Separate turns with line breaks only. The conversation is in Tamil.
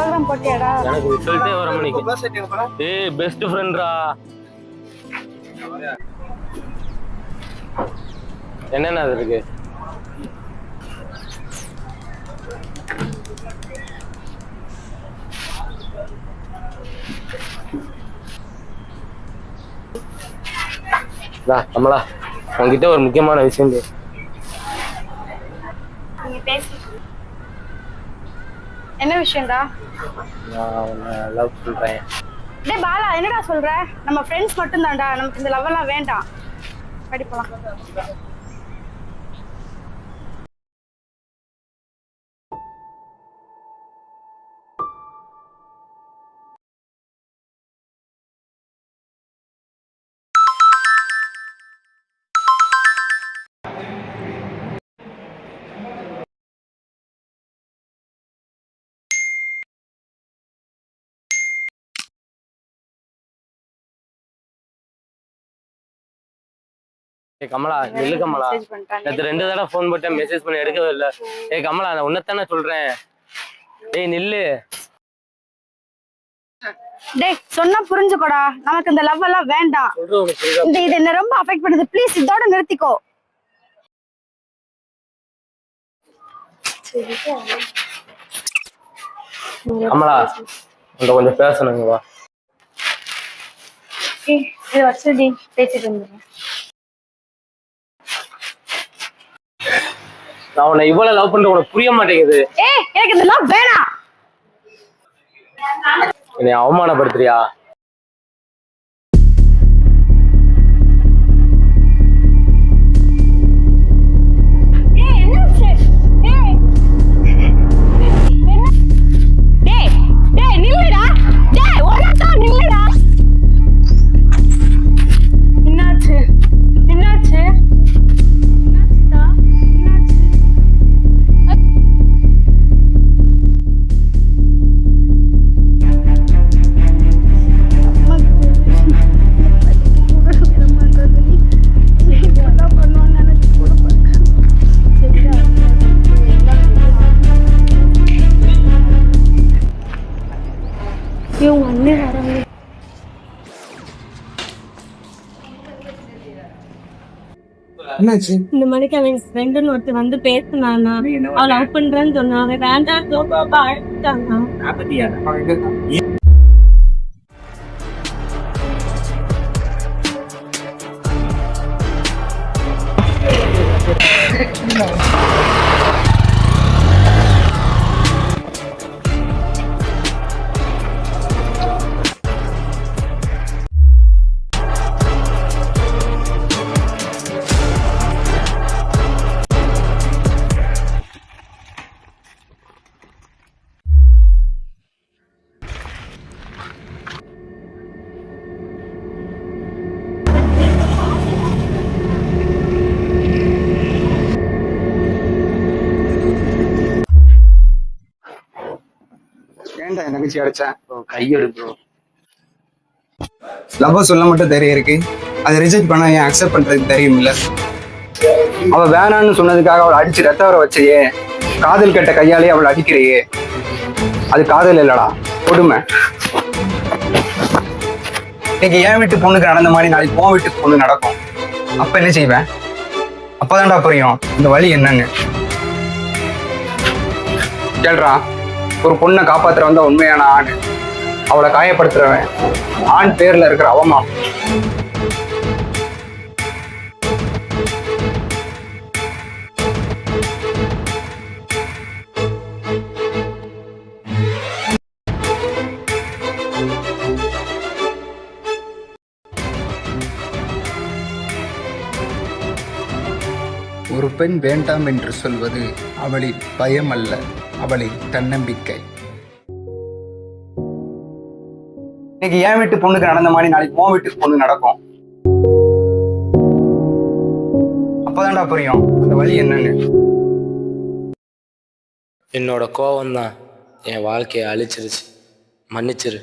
அவ்வளவுதான் போட்டியாடா?
எனக்கு ரிசல்ட்டே வர மணிக்கு. ஏய் பெஸ்ட் ஃப்ரெண்ட்ரா. என்னென்ன அது இருக்கு? கமலா, உங்ககிட்ட ஒரு முக்கியமான விஷயம்.
என்ன விஷயம்டா?
நான் உன்னை லவ் பண்றேன்.
டேய் பாலா, என்னடா சொல்ற? நம்ம ஃப்ரெண்ட்ஸ் மட்டும் தான்டா, நமக்கு இந்த லவ் எல்லாம் வேண்டாம். படிப்பலாம்.
ஏ கமலா, நில்லு கமலா. நேற்று 2 தடவை ஃபோன் போட்டேன், மெசேஜ் பண்ணி எடுக்கவே இல்லை. ஏ கமலா, நான் உன்னத்தானே சொல்றேன். ஏய் நில்லு.
டேய் சொன்னா புரிஞ்சுக்கோடா, நமக்கு இந்த லவ் எல்லாம் வேண்டாம். இது என்ன ரொம்ப அஃபெக்ட் பண்ணுது. ப்ளீஸ் இதோட நிறுத்திக்கோ.
கமலா, உன்கிட்ட கொஞ்சம் பேசணுங்க. வா.
இது வச்சுடி பேசிட்டு இருந்தேன்.
நான் உன்னை இவ்வளவு லவ் பண்ற உனக்கு புரிய மாட்டேங்குது.
ஏய் எனக்கு இந்த லவ் வேணாம்.
என்னை அவமானப்படுத்துறியா?
இந்த மணிக்கு அவன் ஃப்ரெண்டுன்னு ஒருத்தர் வந்து பேசினானா, அவள் லவ் பண்றேன்னு சொன்னா, அவன் வேண்டாம் சோபாப்பா அழுத்தாங்க.
ஏன்டா என் தங்கச்சி அடிச்சேன்?
கையெடு ப்ரோ.
லவ் சொல்ல மட்டும் தைரியம் இருக்கு, அதை ரிஜெக்ட் பண்ண ஏன் அக்செப்ட் பண்றதுக்கு தெரியும் இல்ல? அவ வேணான்னு சொன்னதுக்காக அவளை அடிச்சு ரத்த வர வச்சையே, காதல் கெட்ட கையாலே அவளை அடிக்கிறையே, அது காதல் இல்லடா, கொடுமை. இன்னைக்கு என் வீட்டு பொண்ணுக்கு நடந்த மாதிரி நாளைக்கு உன் வீட்டுக்கு பொண்ணு நடக்கும். அப்ப என்ன செய்வேன்? அப்பதான்டா புரியும் இந்த வழி என்னன்னு. கேள்றா, ஒரு பொண்ணை காப்பாத்துற வந்தா உண்மையான ஆண், அவளை காயப்படுத்துறவன் ஆண் பேர்ல இருக்கிற அவமானம்.
ஒரு பெண் வேண்டாம் என்று சொல்வது அவளின் பயம் அல்ல, அவளின் தன்னம்பிக்கை.
இன்னைக்கு என் வீட்டு பொண்ணுக்கு நடந்த மாதிரி நாளைக்கு உன் வீட்டுக்கு பொண்ணு நடக்கும். அப்பதான்டா புரியும் அந்த வழி என்னன்னு.
என்னோட கோவம் தான் என் வாழ்க்கையை அழிச்சிருச்சு. மன்னிச்சிரு.